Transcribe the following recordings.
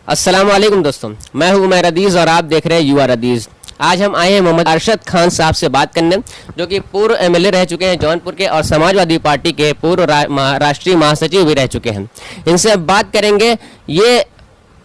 अस्सलाम वालेकुम दोस्तों, मैं हूं उमर अदीज़ और आप देख रहे हैं यूआर अदीज़। आज हम आए हैं मोहम्मद अरशद खान साहब से बात करने, जो कि पूर्व एमएलए रह चुके हैं जौनपुर के और समाजवादी पार्टी के पूर्व राष्ट्रीय महासचिव भी रह चुके हैं। इनसे अब बात करेंगे। ये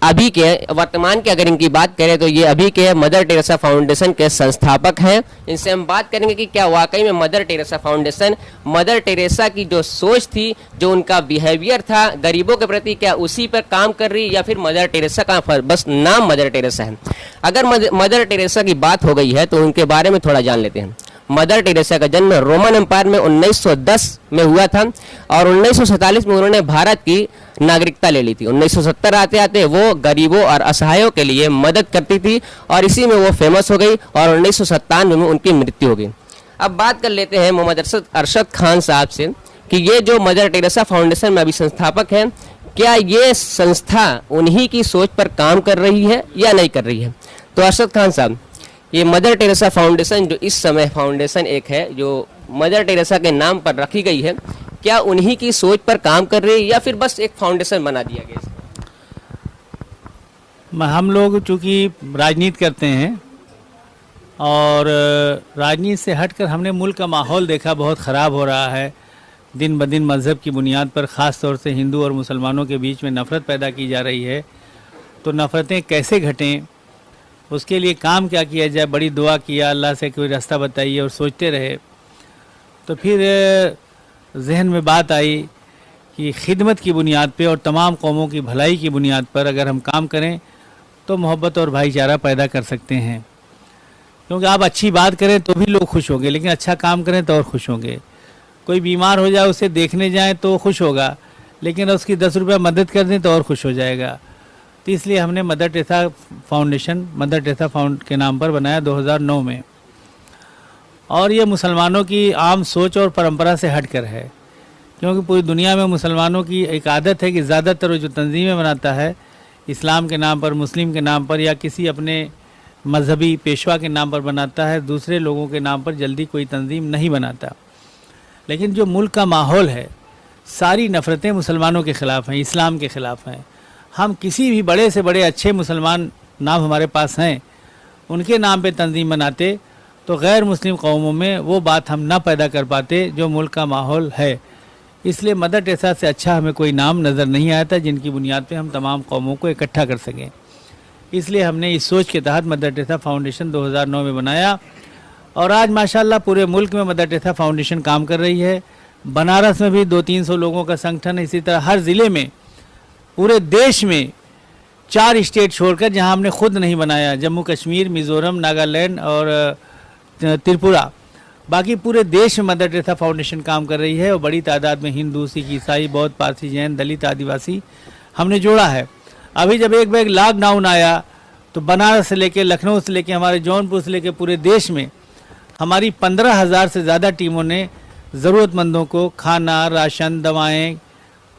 अभी के वर्तमान के अगर इनकी बात करें तो ये अभी के मदर टेरेसा फाउंडेशन के संस्थापक हैं। इनसे हम बात करेंगे कि क्या वाकई में mother Teresa foundation, mother Teresa की जो सोच थी, जो उनका बिहेवियर था गरीबों के प्रति, क्या उसी पर काम कर रही, या फिर मदर टेरेसा का बस नाम मदर टेरेसा है। अगर मदर टेरेसा की बात हो गई है तो उनके बारे में थोड़ा जान लेते हैं। मदर टेरेसा का जन्म रोमन एम्पायर में 1910 में हुआ था और 1947 में उन्होंने भारत की नागरिकता ले ली थी। 1970 आते आते वो गरीबों और असहायों के लिए मदद करती थी और इसी में वो फेमस हो गई और 1997 में उनकी मृत्यु हो गई। अब बात कर लेते हैं मोहम्मद अरशद खान साहब से कि ये जो मदर टेरेसा फाउंडेशन में अभी संस्थापक हैं, क्या ये संस्था उन्हीं की सोच पर काम कर रही है या नहीं कर रही है। तो अरशद खान साहब, ये मदर टेरेसा फाउंडेशन जो इस समय फाउंडेशन एक है जो मदर टेरेसा के नाम पर रखी गई है, क्या उन्हीं की सोच पर काम कर रही है या फिर बस एक फाउंडेशन बना दिया गया? हम लोग चूँकि राजनीति करते हैं और राजनीति से हटकर हमने मुल्क का माहौल देखा बहुत ख़राब हो रहा है। दिन ब दिन मज़हब की बुनियाद पर ख़ास तौर से हिंदू और मुसलमानों के बीच में नफ़रत पैदा की जा रही है। तो नफ़रतें कैसे घटें, उसके लिए काम क्या किया जाए। बड़ी दुआ किया, अल्लाह से कोई रास्ता बताइए और सोचते रहे। तो फिर जहन में बात आई कि खिदमत की बुनियाद पे और तमाम कौमों की भलाई की बुनियाद पर अगर हम काम करें तो मोहब्बत और भाईचारा पैदा कर सकते हैं। क्योंकि आप अच्छी बात करें तो भी लोग खुश होंगे, लेकिन अच्छा काम करें तो और खुश होंगे। कोई बीमार हो जाए उसे देखने जाएँ तो खुश होगा, लेकिन उसकी 10 रुपये मदद कर दें तो और खुश हो जाएगा। तो इसलिए हमने mother Teresa foundation mother Teresa के नाम पर बनाया 2009 में। और ये मुसलमानों की आम सोच और परंपरा से हटकर है, क्योंकि पूरी दुनिया में मुसलमानों की एक आदत है कि ज़्यादातर जो तंजीमें बनाता है इस्लाम के नाम पर, मुस्लिम के नाम पर या किसी अपने मजहबी पेशवा के नाम पर बनाता है, दूसरे लोगों के नाम पर जल्दी कोई तंजीम नहीं बनाता। लेकिन जो मुल्क का माहौल है, सारी नफ़रतें मुसलमानों के ख़िलाफ़ हैं, इस्लाम के ख़िलाफ़ हैं। हम किसी भी बड़े से बड़े अच्छे मुसलमान नाम हमारे पास हैं, उनके नाम पे तंजीम बनाते तो गैर मुस्लिम कौमों में वो बात हम ना पैदा कर पाते जो मुल्क का माहौल है। इसलिए मदर टेरेसा से अच्छा हमें कोई नाम नज़र नहीं आया था जिनकी बुनियाद पे हम तमाम कौमों को इकट्ठा कर सकें। इसलिए हमने इस सोच के तहत मदर टेरेसा फाउंडेशन 2009 में बनाया और आज माशाल्लाह पूरे मुल्क में मदर टेरेसा फाउंडेशन काम कर रही है। बनारस में भी 200-300 लोगों का संगठन है। इसी तरह हर ज़िले में, पूरे देश में 4 स्टेट छोड़कर जहां हमने खुद नहीं बनाया, जम्मू कश्मीर, मिज़ोरम, नागालैंड और त्रिपुरा, बाकी पूरे देश में मदर टेरेसा फाउंडेशन काम कर रही है। और बड़ी तादाद में हिंदू, सिख, ईसाई, बौद्ध, पारसी, जैन, दलित, आदिवासी हमने जोड़ा है। अभी जब एक बार लॉकडाउन आया तो बनारस से लेके, लखनऊ से लेके, हमारे जौनपुर से लेके पूरे देश में हमारी 15,000 से ज़्यादा टीमों ने ज़रूरतमंदों को खाना, राशन, दवाएँ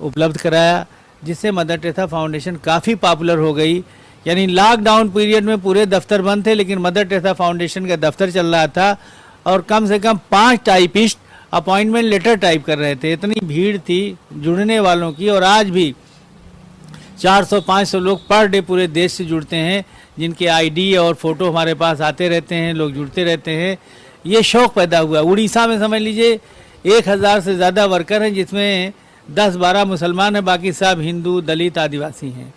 उपलब्ध कराया, जिससे मदर टेरेसा फाउंडेशन काफ़ी पॉपुलर हो गई। यानी लॉकडाउन पीरियड में पूरे दफ्तर बंद थे, लेकिन मदर टेरेसा फाउंडेशन का दफ्तर चल रहा था और कम से कम 5 टाइपिस्ट अपॉइंटमेंट लेटर टाइप कर रहे थे। इतनी भीड़ थी जुड़ने वालों की। और आज भी 400-500 लोग पर डे पूरे देश से जुड़ते हैं, जिनके आईडी और फ़ोटो हमारे पास आते रहते हैं, लोग जुड़ते रहते हैं। ये शौक़ पैदा हुआ। उड़ीसा में समझ लीजिए 1000 से ज़्यादा वर्कर हैं, जिसमें 10-12 मुसलमान हैं, बाकी सब हिंदू, दलित, आदिवासी हैं।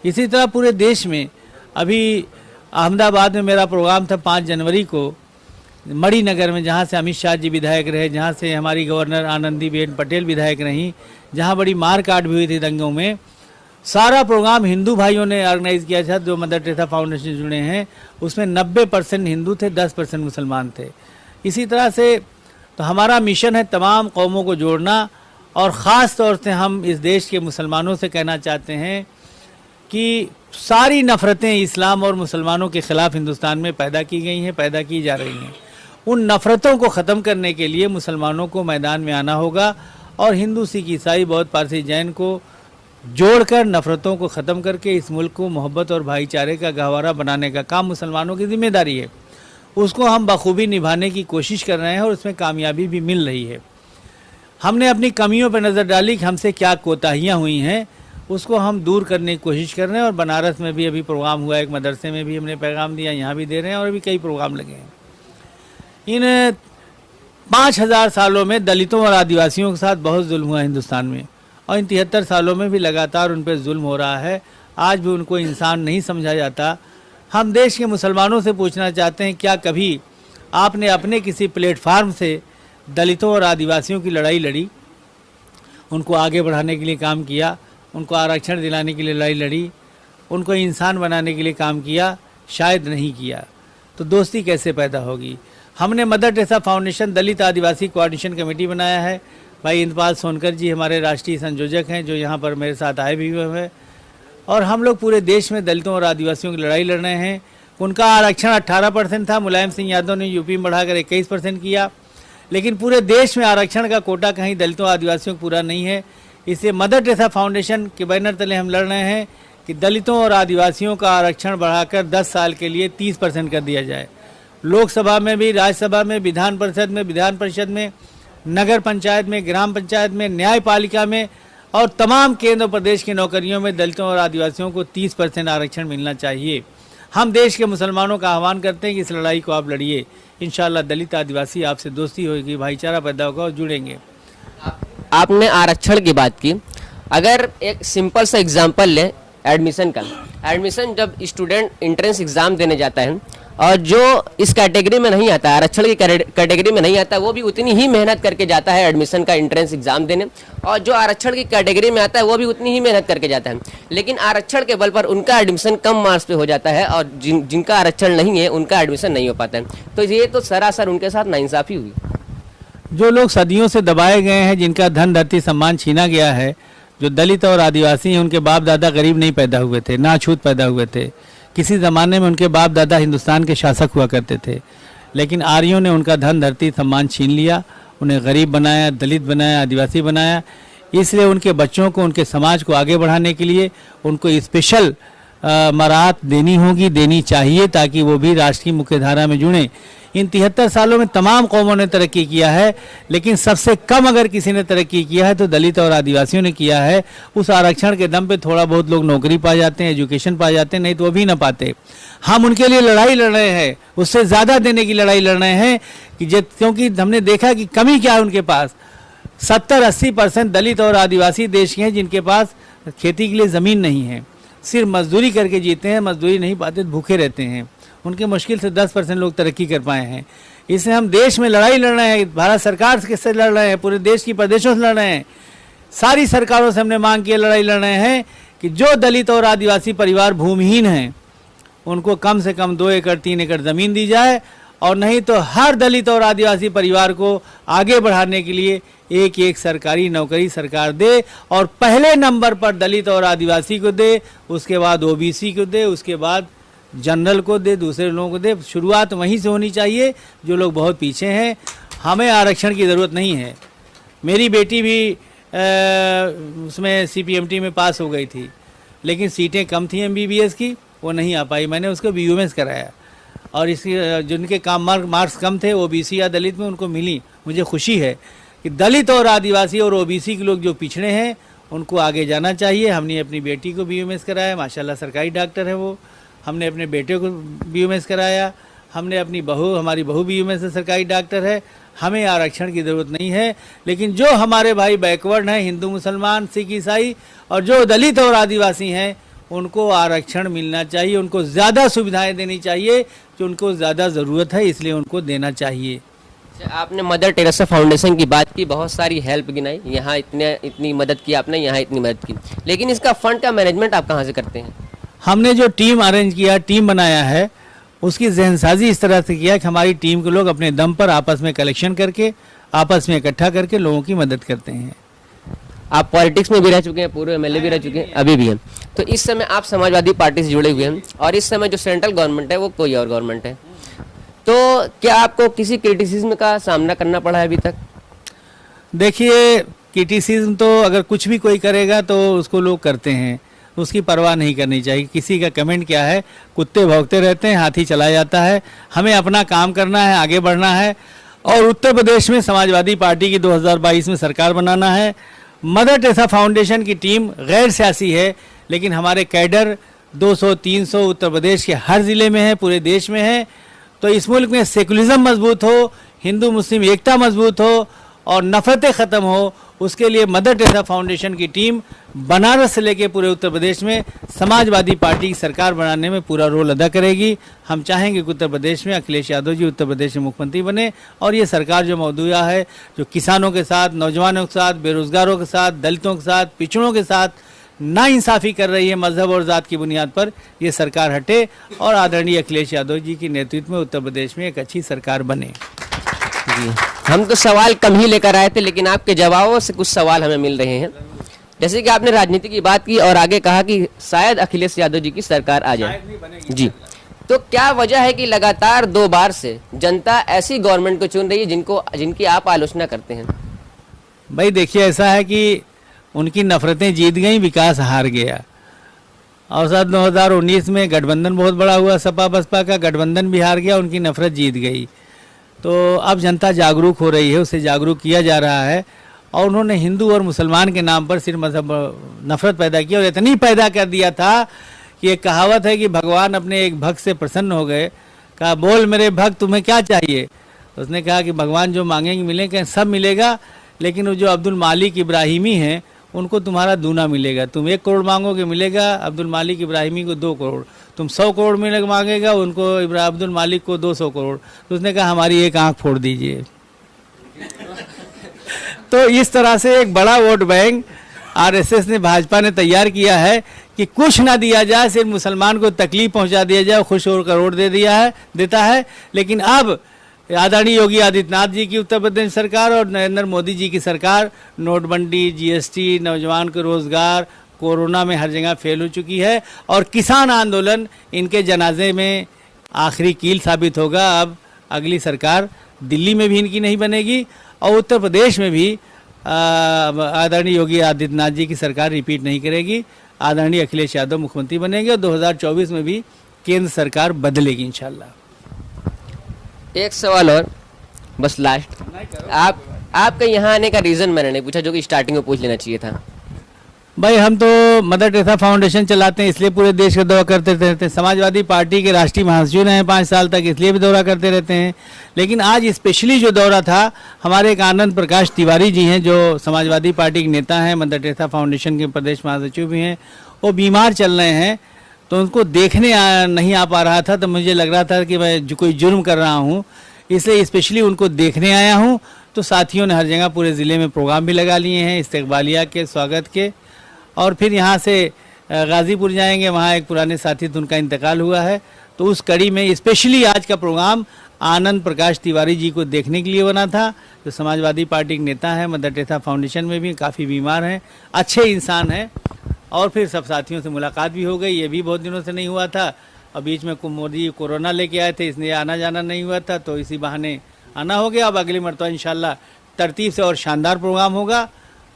इसी तरह पूरे देश में अभी अहमदाबाद में मेरा प्रोग्राम था 5 जनवरी को, मणिनगर में, जहाँ से अमित शाह जी विधायक रहे, जहाँ से हमारी गवर्नर आनंदीबेन पटेल विधायक रहीं, जहाँ बड़ी मार काट भी हुई थी दंगों में। सारा प्रोग्राम हिंदू भाइयों ने ऑर्गेनाइज़ किया था जो मदर टेरेसा फाउंडेशन से जुड़े हैं। उसमें 90% हिंदू थे, 10% मुसलमान थे। इसी तरह से तो हमारा मिशन है तमाम कौमों को जोड़ना। और ख़ास तौर से हम इस देश के मुसलमानों से कहना चाहते हैं कि सारी नफ़रतें इस्लाम और मुसलमानों के ख़िलाफ़ हिंदुस्तान में पैदा की गई हैं, पैदा की जा रही हैं। उन नफ़रतों को ख़त्म करने के लिए मुसलमानों को मैदान में आना होगा और हिंदू, सिख, ईसाई, बौद्ध, पारसी, जैन को जोड़कर नफ़रतों को ख़त्म करके इस मुल्क को मोहब्बत और भाईचारे का गहवारा बनाने का काम मुसलमानों की ज़िम्मेदारी है। उसको हम बखूबी निभाने की कोशिश कर रहे हैं और उसमें कामयाबी भी मिल रही है। हमने अपनी कमियों पर नज़र डाली कि हमसे क्या कोताहियाँ हुई हैं उसको हम दूर करने की कोशिश कर रहे हैं। और बनारस में भी अभी प्रोग्राम हुआ, एक मदरसे में भी हमने पैगाम दिया, यहाँ भी दे रहे हैं और अभी कई प्रोग्राम लगे हैं। इन 5000 सालों में दलितों और आदिवासियों के साथ बहुत जुल्म हुआ हिंदुस्तान में, और इन 73 सालों में भी लगातार उन पर जुल्म हो रहा है। आज भी उनको इंसान नहीं समझा जाता। हम देश के मुसलमानों से पूछना चाहते हैं, क्या कभी आपने अपने किसी प्लेटफार्म से दलितों और आदिवासियों की लड़ाई लड़ी, उनको आगे बढ़ाने के लिए काम किया, उनको आरक्षण दिलाने के लिए लड़ाई लड़ी, उनको इंसान बनाने के लिए काम किया? शायद नहीं किया। तो दोस्ती कैसे पैदा होगी? हमने मदर टेरेसा फाउंडेशन दलित आदिवासी कोऑर्डिनेशन कमेटी बनाया है। भाई इंद्रपाल सोनकर जी हमारे राष्ट्रीय संयोजक हैं, जो यहाँ पर मेरे साथ आए भी हुए हैं। और हम लोग पूरे देश में दलितों और आदिवासियों की लड़ाई लड़ रहे हैं। उनका आरक्षण 18% था, मुलायम सिंह यादव ने यूपी में बढ़ाकर 21% किया। लेकिन पूरे देश में आरक्षण का कोटा कहीं दलितों आदिवासियों को पूरा नहीं है। इसलिए मदर टेरेसा फाउंडेशन के बैनर तले हम लड़ रहे हैं कि दलितों और आदिवासियों का आरक्षण बढ़ाकर 10 साल के लिए 30% कर दिया जाए। लोकसभा में भी, राज्यसभा में, विधान परिषद में, नगर पंचायत में, ग्राम पंचायत में, न्यायपालिका में और तमाम केंद्र और प्रदेश की नौकरियों में दलितों और आदिवासियों को 30% आरक्षण मिलना चाहिए। हम देश के मुसलमानों का आह्वान करते हैं कि इस लड़ाई को आप लड़िए। इंशाअल्लाह दलित आदिवासी आपसे दोस्ती होगी, भाईचारा पैदा होगा और जुड़ेंगे। आपने आरक्षण की बात की, अगर एक सिंपल सा एग्जांपल लें एडमिशन का। एडमिशन जब स्टूडेंट एंट्रेंस एग्जाम देने जाता है और जो इस कैटेगरी में नहीं आता, आरक्षण की कैटेगरी में नहीं आता, वो भी उतनी ही मेहनत करके जाता है एडमिशन का एंट्रेंस एग्जाम देने, और जो आरक्षण की कैटेगरी में आता है वो भी उतनी ही मेहनत करके जाता है। लेकिन आरक्षण के बल पर उनका एडमिशन कम मार्क्स पे हो जाता है और जिनका आरक्षण नहीं है उनका एडमिशन नहीं हो पाता है। तो ये तो सरासर उनके साथ नाइंसाफी हुई। जो लोग सदियों से दबाए गए हैं, जिनका धन धरती सम्मान छीना गया है, जो दलित और आदिवासी हैं, उनके बाप दादा गरीब नहीं पैदा हुए थे, नाछूत पैदा हुए थे। किसी ज़माने में उनके बाप दादा हिंदुस्तान के शासक हुआ करते थे, लेकिन आर्यों ने उनका धन धरती सम्मान छीन लिया, उन्हें गरीब बनाया, दलित बनाया, आदिवासी बनाया। इसलिए उनके बच्चों को, उनके समाज को आगे बढ़ाने के लिए उनको स्पेशल मराहत देनी चाहिए, ताकि वो भी राष्ट्र की मुख्य धारा में जुड़ें। इन 73 सालों में तमाम कौमों ने तरक्की किया है, लेकिन सबसे कम अगर किसी ने तरक्की किया है तो दलित और आदिवासियों ने किया है। उस आरक्षण के दम पे थोड़ा बहुत लोग नौकरी पा जाते हैं, एजुकेशन पा जाते हैं, नहीं तो वो भी ना पाते। हम उनके लिए लड़ाई लड़ रहे हैं, उससे ज़्यादा देने की लड़ाई लड़ रहे हैं कि क्योंकि हमने देखा कि कमी क्या है उनके पास। 70-80% दलित और आदिवासी देश के हैं जिनके पास खेती के लिए ज़मीन नहीं है, सिर्फ मजदूरी करके जीते हैं, मजदूरी नहीं पाते तो भूखे रहते हैं। उनके मुश्किल से 10% लोग तरक्की कर पाए हैं। इसलिए हम देश में लड़ाई लड़ रहे हैं, भारत सरकार से लड़ रहे हैं, पूरे देश की प्रदेशों से लड़ रहे हैं, सारी सरकारों से हमने मांग की लड़ाई लड़ रहे हैं कि जो दलित और आदिवासी परिवार भूमिहीन हैं उनको कम से कम 2 एकड़ 3 एकड़ ज़मीन दी जाए, और नहीं तो हर दलित और आदिवासी परिवार को आगे बढ़ाने के लिए एक सरकारी नौकरी सरकार दे, और पहले नंबर पर दलित और आदिवासी को दे, उसके बाद ओबीसी को दे, उसके बाद जनरल को दे, दूसरे लोगों को दे। शुरुआत वहीं से होनी चाहिए जो लोग बहुत पीछे हैं। हमें आरक्षण की ज़रूरत नहीं है। मेरी बेटी भी उसमें CPMT में पास हो गई थी, लेकिन सीटें कम थी MBBS की, वो नहीं आ पाई। मैंने उसको BUMS कराया, और इसकी जिनके मार्क्स कम थे OBC या दलित में, उनको मिली। मुझे खुशी है कि दलित और आदिवासी और OBC के लोग जो पिछड़े हैं उनको आगे जाना चाहिए। हमने अपनी बेटी को BUMS कराया, माशाल्लाह सरकारी डॉक्टर है वो। हमने अपने बेटे को BUMS कराया, हमने अपनी हमारी बहू BUMS से सरकारी डॉक्टर है। हमें आरक्षण की ज़रूरत नहीं है, लेकिन जो हमारे भाई बैकवर्ड हैं, हिंदू मुसलमान सिख ईसाई, और जो दलित और आदिवासी हैं, उनको आरक्षण मिलना चाहिए, उनको ज़्यादा सुविधाएं देनी चाहिए, जो उनको ज़्यादा ज़रूरत है, इसलिए उनको देना चाहिए। आपने मदर टेरेसा फाउंडेशन की बात की, बहुत सारी हेल्प गिनाई, यहाँ इतनी मदद की आपने, यहाँ इतनी मदद की, लेकिन इसका फंड का मैनेजमेंट आप कहाँ से करते हैं? हमने जो टीम अरेंज किया, टीम बनाया है, उसकी जहनसाजी इस तरह से किया कि हमारी टीम के लोग अपने दम पर आपस में कलेक्शन करके, आपस में इकट्ठा करके लोगों की मदद करते हैं। आप पॉलिटिक्स में भी रह चुके हैं, पूर्व MLA भी रह चुके हैं, अभी भी हैं, तो इस समय आप समाजवादी पार्टी से जुड़े हुए हैं, और इस समय जो सेंट्रल गवर्नमेंट है वो कोई और गवर्नमेंट है, तो क्या आपको किसी क्रिटिसिज्म का सामना करना पड़ा है अभी तक? देखिए, क्रिटिसिज्म तो अगर कुछ भी कोई करेगा तो उसको लोग करते हैं, उसकी परवाह नहीं करनी चाहिए। किसी का कमेंट क्या है, कुत्ते भौंकते रहते हैं, हाथी चला जाता है। हमें अपना काम करना है, आगे बढ़ना है, और उत्तर प्रदेश में समाजवादी पार्टी की 2022 में सरकार बनाना है। मदर टेरेसा फाउंडेशन की टीम गैर सियासी है, लेकिन हमारे कैडर 200-300 उत्तर प्रदेश के हर ज़िले में है, पूरे देश में है। तो इस मुल्क में सेकुलरिज्म मजबूत हो, हिंदू मुस्लिम एकता मजबूत हो और नफ़रतें ख़त्म हो, उसके लिए मदर टेरेसा फाउंडेशन की टीम बनारस से लेकर पूरे उत्तर प्रदेश में समाजवादी पार्टी की सरकार बनाने में पूरा रोल अदा करेगी। हम चाहेंगे कि उत्तर प्रदेश में अखिलेश यादव जी उत्तर प्रदेश में मुख्यमंत्री बने और ये सरकार जो मौजूदा है, जो किसानों के साथ, नौजवानों के साथ, बेरोजगारों के साथ, दलितों के साथ, पिछड़ों के साथ नाइंसाफ़ी कर रही है मजहब और ज़ात की बुनियाद पर, ये सरकार हटे और आदरणीय अखिलेश यादव जी के नेतृत्व में उत्तर प्रदेश में एक अच्छी सरकार बने। जी, हम तो सवाल कम ही लेकर आए थे, लेकिन आपके जवाबों से कुछ सवाल हमें मिल रहे हैं। जैसे कि आपने राजनीति की बात की और आगे कहा कि शायद अखिलेश यादव जी की सरकार आ जाए। जी, तो क्या वजह है कि लगातार 2 बार से जनता ऐसी गवर्नमेंट को चुन रही है जिनकी आप आलोचना करते हैं? भाई देखिए, ऐसा है कि उनकी नफरतें जीत गई, विकास हार गया। और साथ 2019 में गठबंधन बहुत बड़ा हुआ, सपा बसपा का गठबंधन भी हार गया, उनकी नफरत जीत गई। तो अब जनता जागरूक हो रही है, उसे जागरूक किया जा रहा है और उन्होंने हिंदू और मुसलमान के नाम पर सिर्फ मजहब नफरत पैदा की और इतनी पैदा कर दिया था कि एक कहावत है कि भगवान अपने एक भक्त से प्रसन्न हो गए, कहा बोल मेरे भक्त तुम्हें क्या चाहिए। उसने कहा कि भगवान जो मांगेंगे मिलेंगे, सब मिलेगा, लेकिन वो जो अब्दुल मालिक इब्राहिमी हैं उनको तुम्हारा दूना मिलेगा। तुम 1 करोड़ मांगोगे मिलेगा अब्दुल मालिक इब्राहिमी को 2 करोड़, तुम 100 करोड़ में मांगेगा उनको अब्दुल मालिक को 200 करोड़। तो उसने कहा हमारी एक आंख फोड़ दीजिए। तो इस तरह से एक बड़ा वोट बैंक आरएसएस ने, भाजपा ने तैयार किया है कि कुछ ना दिया जाए, सिर्फ मुसलमान को तकलीफ पहुंचा दिया जाए, खुश होकर करोड़ देता है। लेकिन अब आदरणीय योगी आदित्यनाथ जी की उत्तर प्रदेश सरकार और नरेंद्र मोदी जी की सरकार नोटबंदी, जीएसटी, नौजवान को रोजगार, कोरोना में हर जगह फेल हो चुकी है और किसान आंदोलन इनके जनाजे में आखिरी कील साबित होगा। अब अगली सरकार दिल्ली में भी इनकी नहीं बनेगी और उत्तर प्रदेश में भी आदरणीय योगी आदित्यनाथ जी की सरकार रिपीट नहीं करेगी। आदरणीय अखिलेश यादव मुख्यमंत्री बनेंगे और 2024 में भी केंद्र सरकार बदलेगी इंशाल्लाह। एक सवाल और बस लास्ट, आपका यहाँ आने का रीज़न मैंने नहीं पूछा, जो कि स्टार्टिंग में पूछ लेना चाहिए था। भाई हम तो मदर टेरेसा फाउंडेशन चलाते हैं, इसलिए पूरे देश का दौरा करते रहते हैं। समाजवादी पार्टी के राष्ट्रीय महासचिव रहे हैं 5 साल तक, इसलिए भी दौरा करते रहते हैं। लेकिन आज स्पेशली जो दौरा था, हमारे एक आनंद प्रकाश तिवारी जी हैं जो समाजवादी पार्टी के नेता हैं, मदर टेरेसा फाउंडेशन के प्रदेश महासचिव भी हैं, वो बीमार चल रहे हैं। तो उनको देखने नहीं आ पा रहा था, तो मुझे लग रहा था कि मैं कोई जुर्म कर रहा हूँ, इसलिए स्पेशली उनको देखने आया हूँ। तो साथियों ने हर जगह पूरे ज़िले में प्रोग्राम भी लगा लिए हैं इस्तकबालिया के, स्वागत के, और फिर यहाँ से गाज़ीपुर जाएंगे, वहाँ एक पुराने साथी थे उनका इंतकाल हुआ है। तो उस कड़ी में स्पेशली आज का प्रोग्राम आनंद प्रकाश तिवारी जी को देखने के लिए बना था, जो समाजवादी पार्टी के नेता हैं, मदर टेरेसा फाउंडेशन में भी काफ़ी बीमार हैं, अच्छे इंसान हैं। और फिर सब साथियों से मुलाकात भी हो गई, ये भी बहुत दिनों से नहीं हुआ था। और बीच में मोदी कोरोना लेके आए थे, इसलिए आना जाना नहीं हुआ था, तो इसी बहाने आना हो गया। अब अगली मरतबा इंशाल्लाह तरतीब से और शानदार प्रोग्राम होगा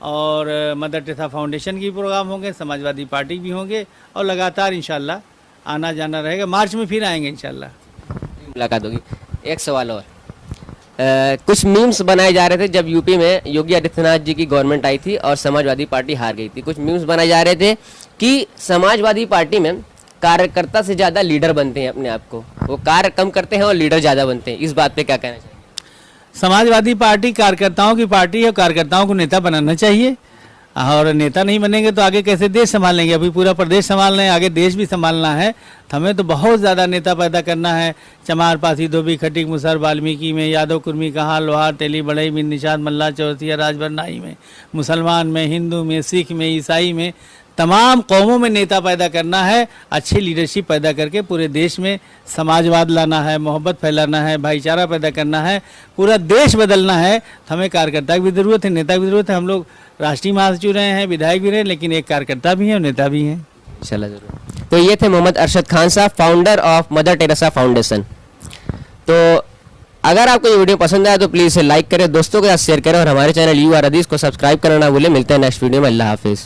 और मदर टेरेसा फाउंडेशन की प्रोग्राम होंगे, समाजवादी पार्टी भी होंगे और लगातार इंशाल्लाह आना जाना रहेगा। मार्च में फिर आएंगे इंशाल्लाह, मुलाकात होगी। एक सवाल और, कुछ मीम्स बनाए जा रहे थे जब यूपी में योगी आदित्यनाथ जी की गवर्नमेंट आई थी और समाजवादी पार्टी हार गई थी। कुछ मीम्स बनाए जा रहे थे कि समाजवादी पार्टी में कार्यकर्ता से ज़्यादा लीडर बनते हैं अपने आप को, वो कार्य कम करते हैं और लीडर ज़्यादा बनते हैं। इस बात पे क्या कहना चाहिए? समाजवादी पार्टी कार्यकर्ताओं की पार्टी है, कार्यकर्ताओं को नेता बनाना चाहिए और नेता नहीं बनेंगे तो आगे कैसे देश संभालेंगे। अभी पूरा प्रदेश संभाल रहे हैं, आगे देश भी संभालना है। हमें तो बहुत ज़्यादा नेता पैदा करना है। चमार, पासी, धोबी, खटीक, मुसहर, वाल्मीकि में, यादव, कुर्मी, कहार, लोहार, तेली, बढ़ई में, निषाद, मल्ला, चौरसिया, राजभर, नाई में, मुसलमान में, हिंदू में, सिख में, ईसाई में, तमाम कौमों में नेता पैदा करना है। अच्छी लीडरशिप पैदा करके पूरे देश में समाजवाद लाना है, मोहब्बत फैलाना है, भाईचारा पैदा करना है, पूरा देश बदलना है। हमें कार्यकर्ता की भी ज़रूरत है, नेता की भी ज़रूरत है। हम लोग राष्ट्रीय महासचिव रहे हैं, विधायक भी रहे, लेकिन एक कार्यकर्ता भी हैं और नेता भी हैं। इंशाल्लाह जरूर। तो ये थे मोहम्मद अरशद खान साहब, founder of mother Teresa foundation. तो अगर आपको ये वीडियो पसंद आया तो प्लीज़ इसे लाइक करें, दोस्तों के साथ शेयर करें और हमारे चैनल यू आर हदीस को सब्सक्राइब करना ना भूलें। मिलते हैं नेक्स्ट वीडियो में। अल्लाह हाफिज़।